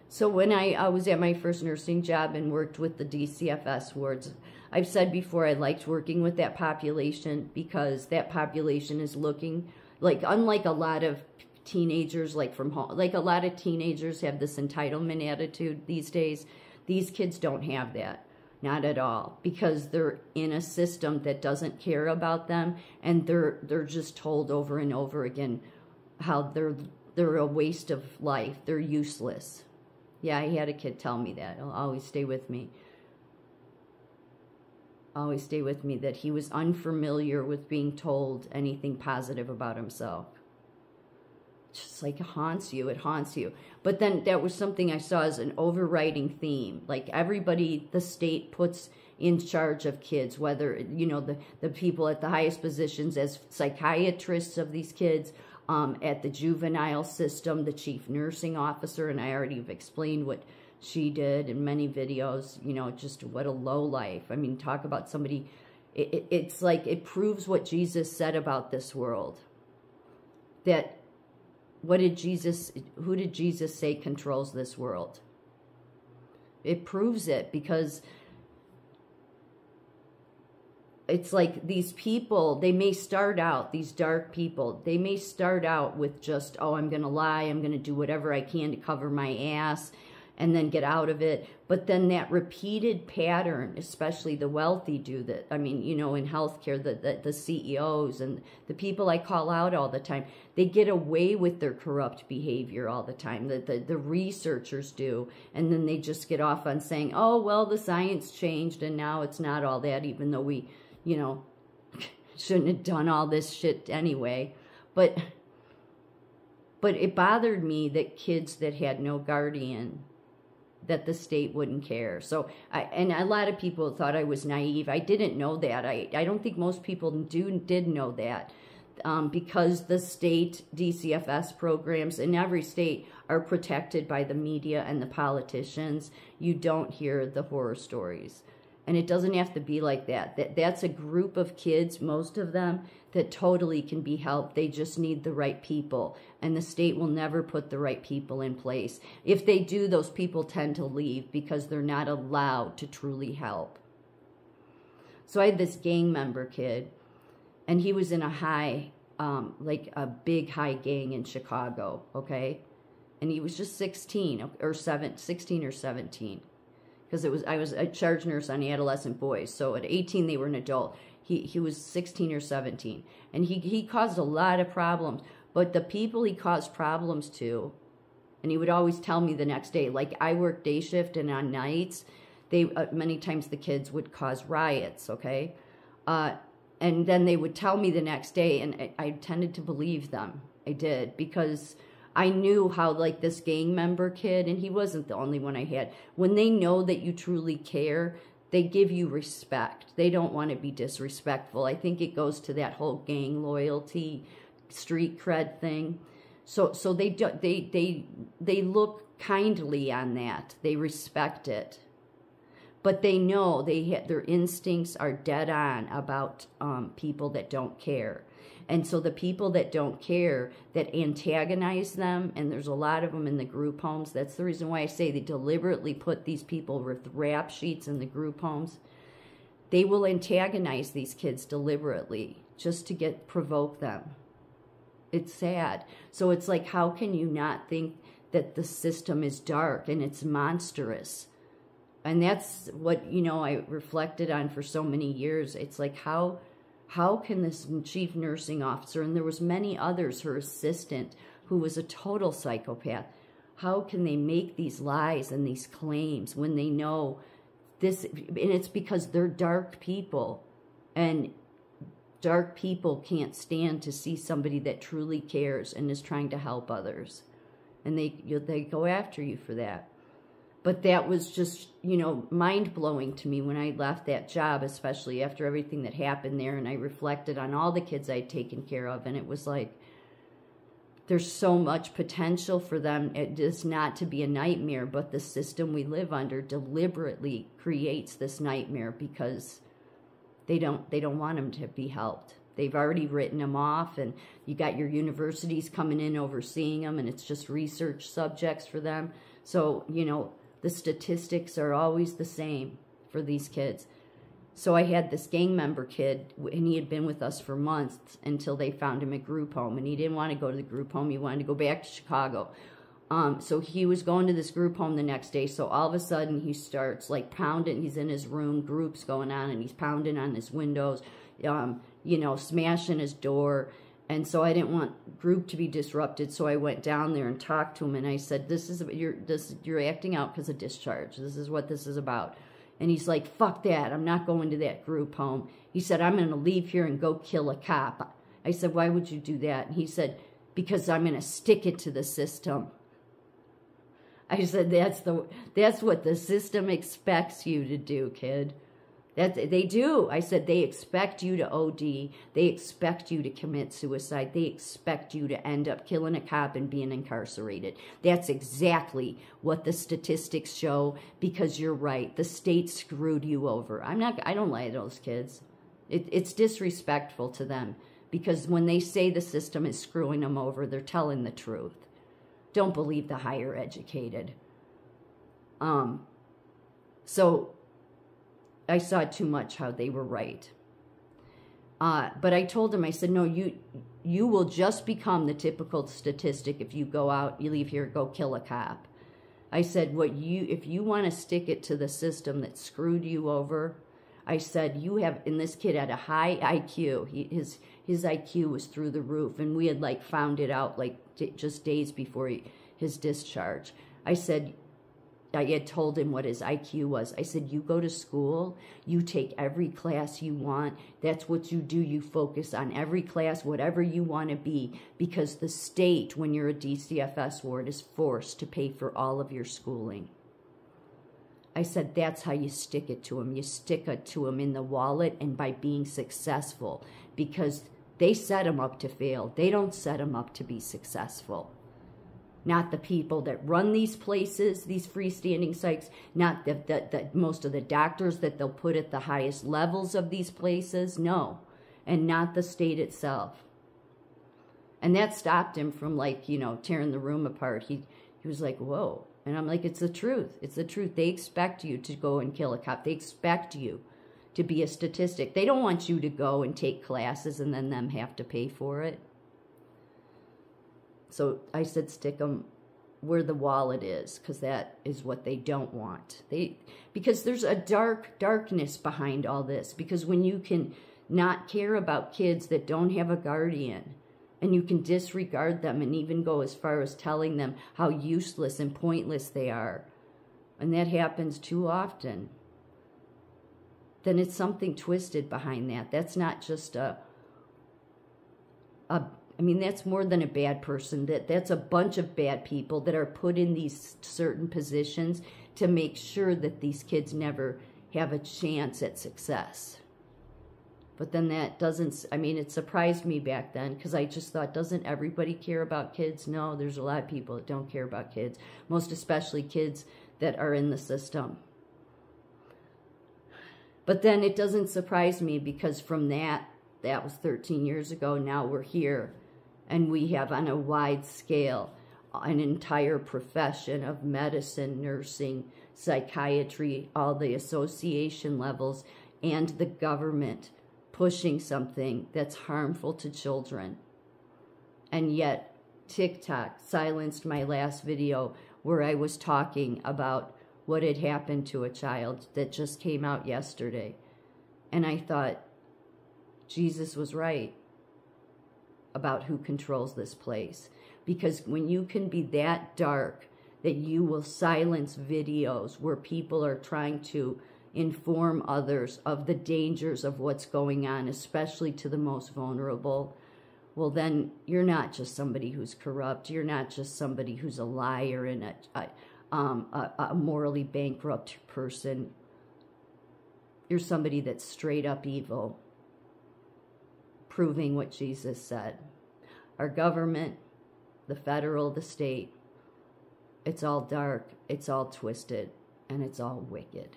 So when I was at my first nursing job and worked with the DCFS wards, I've said before I liked working with that population because that population is looking, like, unlike a lot of teenagers, like from home, like a lot of teenagers have this entitlement attitude these days. These kids don't have that. Not at all, because they're in a system that doesn't care about them, and they're just told over and over again how they're a waste of life. They're useless. Yeah, I had a kid tell me that. It'll always stay with me. Always stay with me, that he was unfamiliar with being told anything positive about himself. Just like it haunts you, it haunts you. But then that was something I saw as an overriding theme. Like everybody the state puts in charge of kids, whether, you know, the people at the highest positions as psychiatrists of these kids, at the juvenile system, the chief nursing officer, and I already have explained what she did in many videos, you know, just what a low life. I mean, talk about somebody, it's like it proves what Jesus said about this world. That, who did Jesus say controls this world? It proves it, because it's like these people, they may start out, these dark people, they may start out with just, oh, I'm going to lie, I'm going to do whatever I can to cover my ass, and then get out of it. But then that repeated pattern, especially the wealthy do that. I mean, you know, in healthcare, the CEOs and the people I call out all the time, they get away with their corrupt behavior all the time. The researchers do. And then they just get off on saying, oh, well, the science changed and now it's not all that, even though we, you know, shouldn't have done all this shit anyway. But it bothered me that kids that had no guardian, that the state wouldn't care. So, and a lot of people thought I was naive. I didn't know that. I don't think most people did know that, because the state DCFS programs in every state are protected by the media and the politicians. You don't hear the horror stories. And it doesn't have to be like that. That's a group of kids, most of them, that totally can be helped. They just need the right people. And the state will never put the right people in place. If they do, those people tend to leave because they're not allowed to truly help. So I had this gang member kid, and he was in a high, like a big high gang in Chicago, okay? And he was just 16 or 17. Because I was a charge nurse on adolescent boys. So at 18, they were an adult. He was 16 or 17. And he caused a lot of problems. But the people he caused problems to, and he would always tell me the next day, like I work day shift and on nights, they many times the kids would cause riots, okay? And then they would tell me the next day, and I tended to believe them. I did, because I knew how, like, this gang member kid, and he wasn't the only one I had, when they know that you truly care, they give you respect. They don't want to be disrespectful. I think it goes to that whole gang loyalty, street cred thing. So they look kindly on that. They respect it. But they know their instincts are dead on about people that don't care. And so the people that don't care, that antagonize them, and there's a lot of them in the group homes. That's the reason why I say they deliberately put these people with rap sheets in the group homes. They will antagonize these kids deliberately just to provoke them. It's sad. So it's like, how can you not think that the system is dark and it's monstrous? And that's what, you know, I reflected on for so many years. It's like, how can this chief nursing officer, and there was many others, her assistant, who was a total psychopath, how can they make these lies and these claims when they know this? And it's because they're dark people, and dark people can't stand to see somebody that truly cares and is trying to help others. And they go after you for that. But that was just, you know, mind-blowing to me when I left that job, especially after everything that happened there. And I reflected on all the kids I'd taken care of. And it was like, there's so much potential for them. It is not to be a nightmare, but the system we live under deliberately creates this nightmare because they don't want them to be helped. They've already written them off, and you got your universities coming in overseeing them, and it's just research subjects for them. So, you know, the statistics are always the same for these kids. So I had this gang member kid, and he had been with us for months until they found him at group home. And he didn't want to go to the group home. He wanted to go back to Chicago. So he was going to this group home the next day. So all of a sudden he starts like pounding. He's in his room, groups going on, and he's pounding on his windows, you know, smashing his door. And so I didn't want group to be disrupted. So I went down there and talked to him. And I said, you're acting out because of discharge. This is what this is about. And he's like, fuck that. I'm not going to that group home. He said, I'm going to leave here and go kill a cop. I said, why would you do that? And he said, because I'm going to stick it to the system. I said, that's what the system expects you to do, kid. They do. I said, they expect you to OD. They expect you to commit suicide. They expect you to end up killing a cop and being incarcerated. That's exactly what the statistics show, because you're right. The state screwed you over. I don't like those kids. It's disrespectful to them, because when they say the system is screwing them over, they're telling the truth. Don't believe the higher educated. So I saw too much how they were right. But I told him, I said, no, you will just become the typical statistic if you go out, you leave here, go kill a cop. I said, if you want to stick it to the system that screwed you over, I said, and this kid had a high IQ. His IQ was through the roof, and we had like found it out like just days before his discharge. I said, I had told him what his IQ was. I said, you go to school, you take every class you want. That's what you do. You focus on every class, whatever you want to be, because the state, when you're a DCFS ward, is forced to pay for all of your schooling. I said, that's how you stick it to them. You stick it to them in the wallet and by being successful, because they set them up to fail. They don't set them up to be successful. Not the people that run these places, these freestanding psychs, not the most of the doctors that they'll put at the highest levels of these places, no. And not the state itself. And that stopped him from, like, you know, tearing the room apart. He was like, whoa. And I'm like, it's the truth. It's the truth. They expect you to go and kill a cop. They expect you to be a statistic. They don't want you to go and take classes and then them have to pay for it. So I said, stick them where the wallet is, because that is what they don't want. Because there's a darkness behind all this. Because when you can not care about kids that don't have a guardian, and you can disregard them and even go as far as telling them how useless and pointless they are, and that happens too often, then it's something twisted behind that. That's not just I mean, that's more than a bad person. That's a bunch of bad people that are put in these certain positions to make sure that these kids never have a chance at success. But then that doesn't, I mean, it surprised me back then, because I just thought, doesn't everybody care about kids? No, there's a lot of people that don't care about kids, most especially kids that are in the system. But then it doesn't surprise me, because from that was 13 years ago, now we're here. And we have, on a wide scale, an entire profession of medicine, nursing, psychiatry, all the association levels, and the government pushing something that's harmful to children. And yet, TikTok silenced my last video where I was talking about what had happened to a child that just came out yesterday. And I thought, Jesus was right about who controls this place. Because when you can be that dark that you will silence videos where people are trying to inform others of the dangers of what's going on, especially to the most vulnerable, well, then you're not just somebody who's corrupt. You're not just somebody who's a liar and a morally bankrupt person. You're somebody that's straight up evil, proving what Jesus said. Our government, the federal, the state, it's all dark, it's all twisted, and it's all wicked.